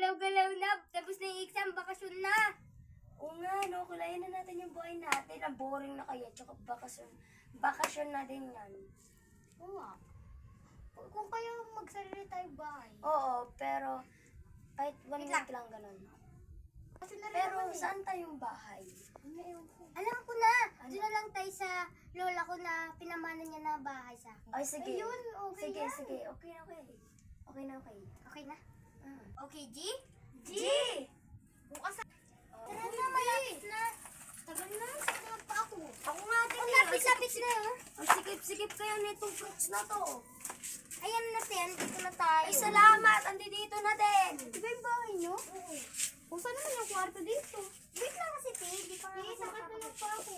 Galaw-galaw na. Tapos na yung exam, bakasyon na. Oo nga, no? Kulayan na natin yung buhay natin. Ang boring na kaya. Tsaka bakasyon na din yan. Oo nga. Kung kayo magsarili tayo bahay. Oo, pero kahit 1 Wait week lang. lang ganun. Bakasyon na rin Pero naman eh. saan tayong bahay? Alam ko na. Doon na lang tayo sa lola ko na pinamana niya na bahay sa akin. Ay, sige. Ayun, okay Sige, yan. sige. Okay na, okay. Okay na, okay. Okay na? Okay, G? G! Bukas na. Tara na, malapit na. Tagal na, sakit pa ako. Ako nga din Ang eh. lapit-lapit na yun. Ang sikip-sikip kaya nitong fruits na to. Ayan na, Ten. Dito na tayo. Ay, salamat! Andi dito na din. Di ba yung bahay nyo? Oo. O, saan naman yung kwarto dito? Wait lang kasi, Te. Di pa nga sakit na lang pa ako.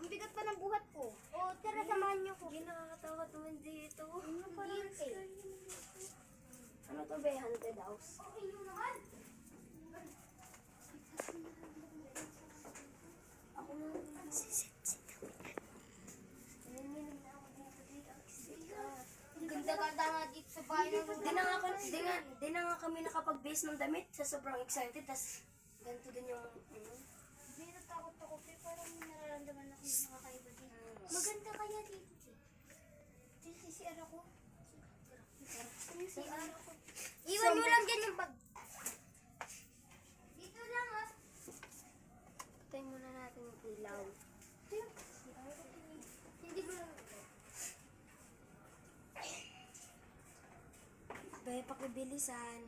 Ang bigat pa ng buhat ko. O, tara, samahan nyo ko. Ginakatawa naman dito. Ano parang Ano to be? Haunted house? Okay nyo naman. Ako na. Nanginig na ako dito. Ang ganda-ganda nga dito sa bahay ng Di na nga kami nakapag-base ng damit sa sobrang excited. Tas ganito din yung Hindi natakot ako, Te. Parang nararamdaman ako yung nakakaiba dito. Maganda kaya dito, Te. Te, CCR ako. CCR ako. Iwan mo lang dyan yung bag. Dito lang, ah. Patay muna natin yung ilaw. Hindi mo lang. Be, pakibilisan.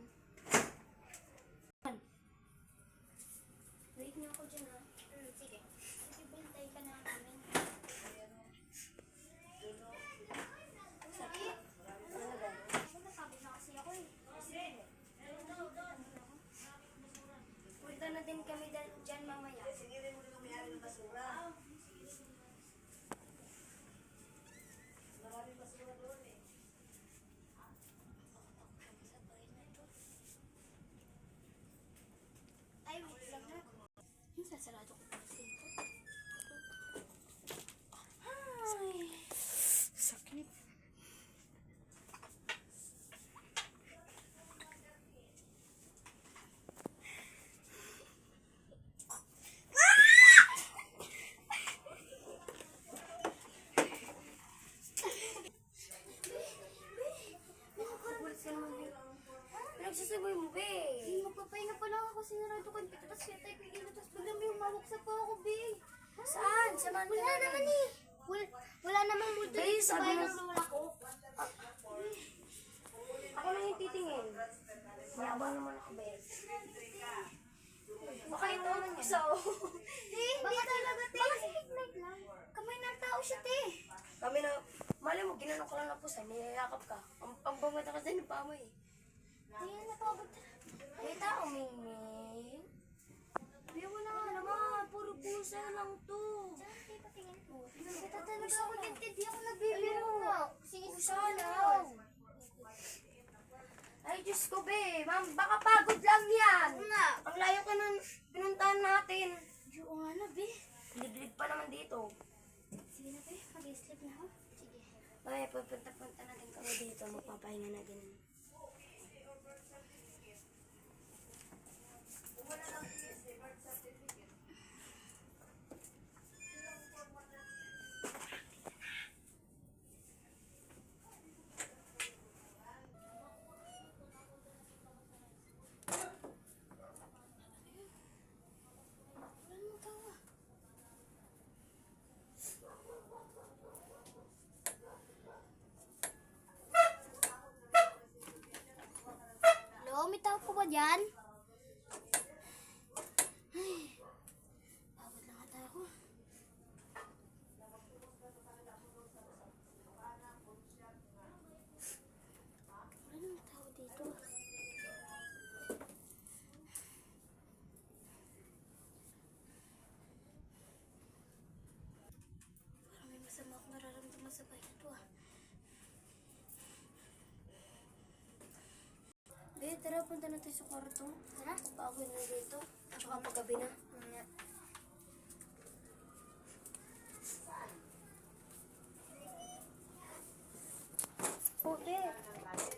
Wait niyo ako dyan, ha? Sige. Sige, bantay ka na namin. Sige. Ako napagod na kasi ako, eh. Punta na din kami dyan mamaya. Ay, wait lang na. Yung sasarado ko pa dito. Ay. Sakit. Pinagsasabay mo, be. Magpapahinga pa lang ako, sinarado ko dito, tapos kaya tayo pigil, tapos biglang may umawak sa pa ako, be. Saan? Sa man? Wala naman eh. Wala namang multo Be, dito sa sabi bahay mo- ng lola ko. Ako lang yung titingin. Mayabang naman ako, be. Baka ito ang gusto. Baka talaga, te. Baka sinig lang. Kamay ng tao siya, te. Kami na, mali mo, ginanong ko lang na pusa, niyayakap ka. Ang bangat na kasi ng pamo eh. Te, napagod. May tao, Mingming. Be, wala nga naman. Puro pusa lang to. Te, patingin mo. Kita talaga ako din, te. Di ako nagbibiro nga. Pusa lang. Ay, Diyos ko, be. Ma'am, baka pagod lang yan. Nga. Ang layo ka nung pinuntahan natin. Oo nga na, be. Liglig pa naman dito. Sige na, be. Mag-sleep na ako. Sige. Ay, pupunta na din kami dito. Magpapahinga na din. Hello, may tao po ba dyan? Ay, pagod na ata ako. Wala namang tao dito. Parang may masama akong nararamdaman sa bahay na to ah. Be, tara, punta na tayo sa kwarto. Tara. Pagod na dito. Tsaka paggabi na. Puti,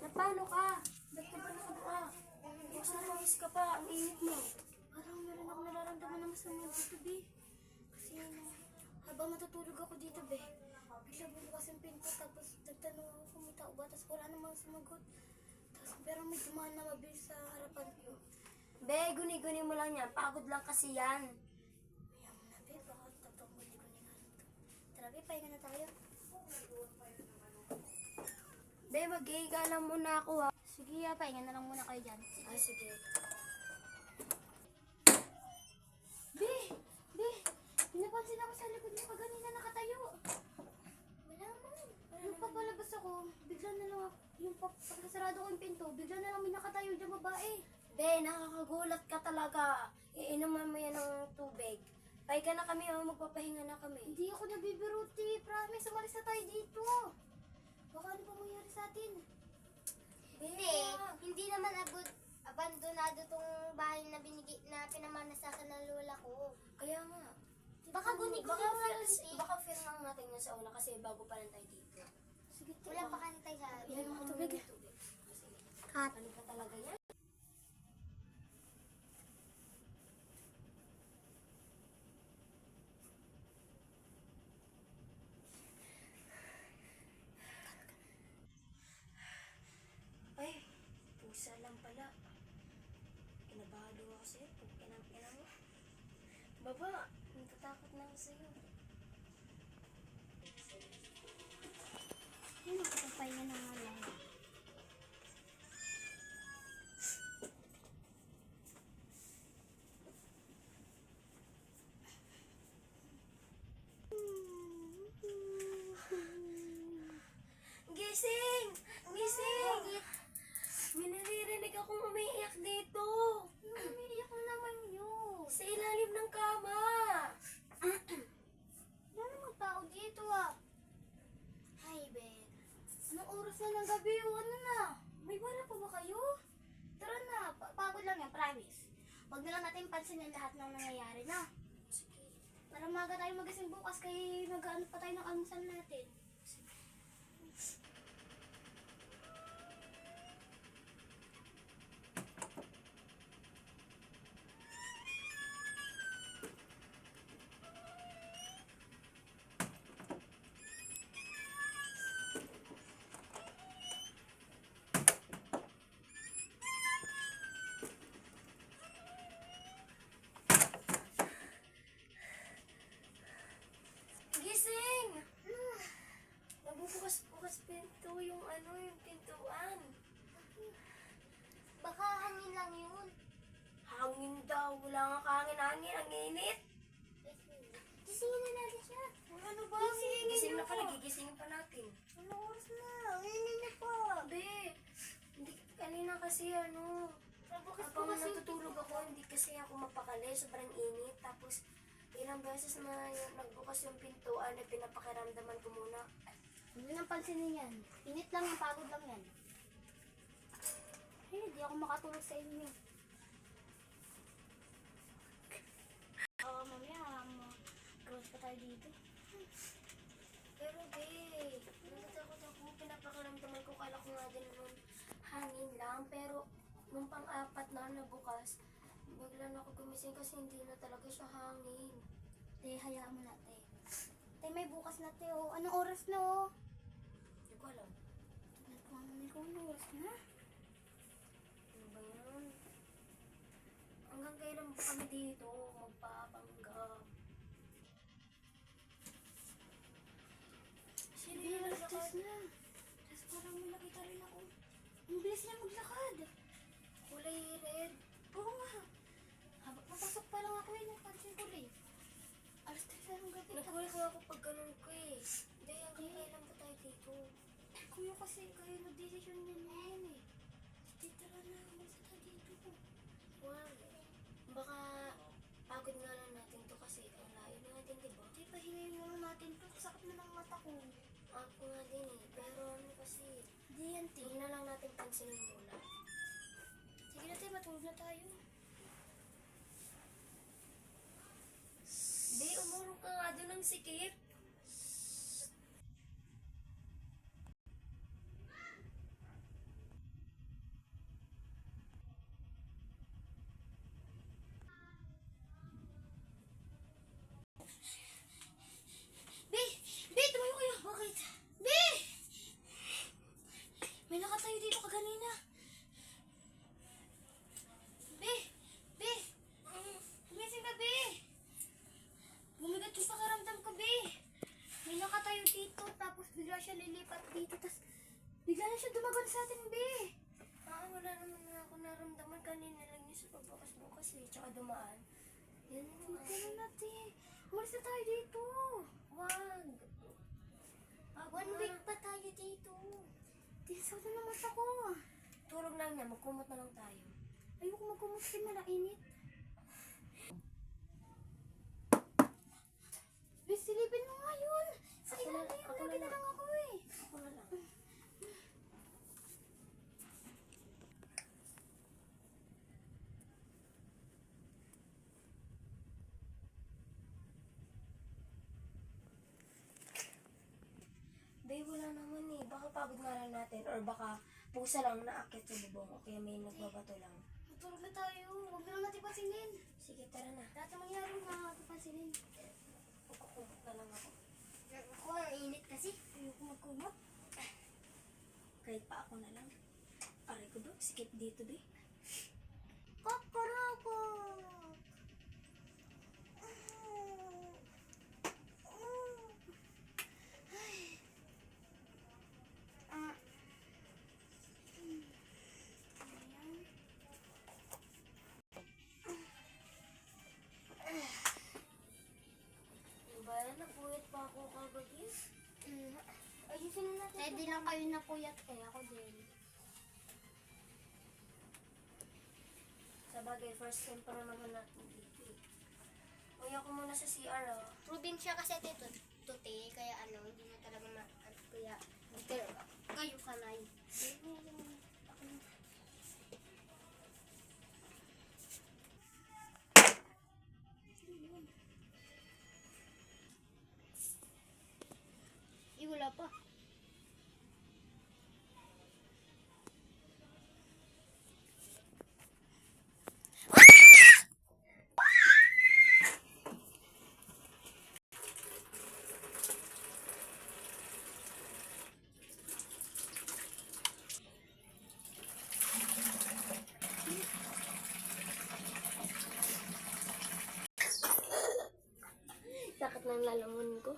na paano ka? Ba't ka ba nakabuka? Buksan mo Pawis ka pa, ang init mo. Parang meron ako nararamdaman na masama dito, be. Kasi habang matutulog ako dito, be, bigla bumukas ang pinto, tapos nagtanong ako kung may tao ba, tapos wala namang sumagot. Tapos pero may dumaan na mabilis sa harapan ko. Be, guni-guni mo lang yan. Pagod lang kasi yan. Kaya mo na, be, baka totoong guli-guli nga nito. Tara, be, pahinga na tayo. Be, mag-iiga lang muna ako ha. Sige, pahinga na lang muna kayo dyan. Ah, sige. Be! Be! Pinapansin ako sa likod niya kanina nakatayo. Wala man. Nung papalabas ako, bigla na lang yung pagkasarado ko yung pinto, bigla na lang may nakatayo dyan babae. Be, nakakagulat ka talaga. Iinuman mo yan ng tubig. Pahinga na kami ha, magpapahinga na kami. Hindi ako nabibiruti. Promise, umalis na tayo dito. Baka ano pa mangyari sa atin? Hindi. Hindi naman abandonado tong bahay na pinamana sa akin ng lola ko. Kaya nga. Baka guni-guni Baka mo lang feel, kasi. baka feel lang natin yun sa una kasi bago pa lang tayo dito. Sige, wala pa kasi tayo sa Ilan mo tubig. tubig. Sige. Kat. Ano ka talaga yan? Ay, pusa lang pala. Kinabahado ako sa'yo. Kinang-ina mo. Baba, natatakot na ako sa'yo. Yun, nakapagpahinga na nga lang. Gising! Gising! May naririnig akong umiiyak dito. Umiiyak na naman yun. Sa ilalim ng kama. Wala namang tao dito ah. Hi, Ben. Anong oras na ng gabi o ano na? May wala pa ba kayo? Tara na, pagod lang yan, promise. Huwag na lang natin pansinin lahat ng nangyayari na. Sige. Para maga tayo magising bukas kay mag-ano pa tayo ng almusal natin. Gising! Nagbubukas-bukas pinto yung yung pintuan. Baka hangin lang yun. Hangin daw. Wala nga kahangin-hangin. Ang init. Gisingin na natin siya. Ano ba? Gising na pala. Gigisingin pa natin. Ano oras na? Hingin na pa. Be, hindi kanina kasi habang natutulog ako, hindi kasi ako mapakali. Sobrang init. Tapos, ilang beses na nagbukas yung pintuan na pinapakiramdaman ko muna. Hindi nang pansinin yan. Init lang yan, pagod lang yan. Ay, hindi ako makatulog sa inyo. Mamaya, mag-close pa tayo dito. Pero be, natatakot ako. Pinapakiramdaman ko. Kala ko nga din nung hangin lang. Pero nung pang-apat na bukas, bigla na ako gumising kasi hindi na talaga siya hangin. Te, hayaan mo na, te. Te, may bukas na, te, oh. Anong oras na, oh? Hindi ko alam. Tignan ko naman kung anong oras na. Ano ba yun? Hanggang kailan ba kami dito magpapanggap? Sino Hindi, yung alas naglakad? 10 na. Tapos parang may nakita rin ako. Ang bilis niya maglakad. Kulay red. Oo nga. Papasok pa lang ako eh, napansin ko rin. Alas 3 na ng gabi. Nagulat ako pag ganun ko eh. Hindi, hanggang kailan ba tayo dito? Kuya kasi kayo nag-decision niya na yan eh. Titira na, umalis na tayo dito. Wow. Baka pagod nga lang natin to kasi ang layo natin, di ba? Di, pahingayin mo lang natin to. Sakit na ng mata ko. Ako nga din eh. Pero kasi, Di yan, te. hindi na lang natin pansinin muna. Sige na, te. Matulog na tayo. Di, umurong ka nga doon ng sikip. Isa pa bukas eh. Tsaka dumaan. Yan Hindi naman. na natin. Umalis na tayo dito. Wag. One week pa tayo dito. Tinsawin na naman ako. Tulog lang niya. Magkumot na lang tayo. Ayoko magkumot kasi malainit. Bis, silipin mo nga yun. Sa Ako na- ilalim, ako na lagi na lang. lang ako eh. Ako na lang. Babe, wala naman eh. Baka pagod nga lang natin. Or baka pusa lang naakit sa bubong. O kaya may nagbabato lang. Matulog na tayo. Huwag na lang natin pansinin. Sige, tara na. Dati mangyari nga natin pansinin. Kukumot na lang ako. Ako, ang init kasi. Ayoko magkumot. Kahit pa ako na lang. Aray ko ba? Sikip dito ba? Kokoroko! Bayan, napuyat pa ako kagabi. Ayusin na natin. Pwede lang kayo napuyat eh. Ako din. Sa bagay, first time pa naman natin dito eh. Uy, ako muna sa CR ah. Probinsya kasi dito. Tuti, kaya hindi na talaga kaya, kayo sanay. Wala pa. Sakit ng lalamunan ko.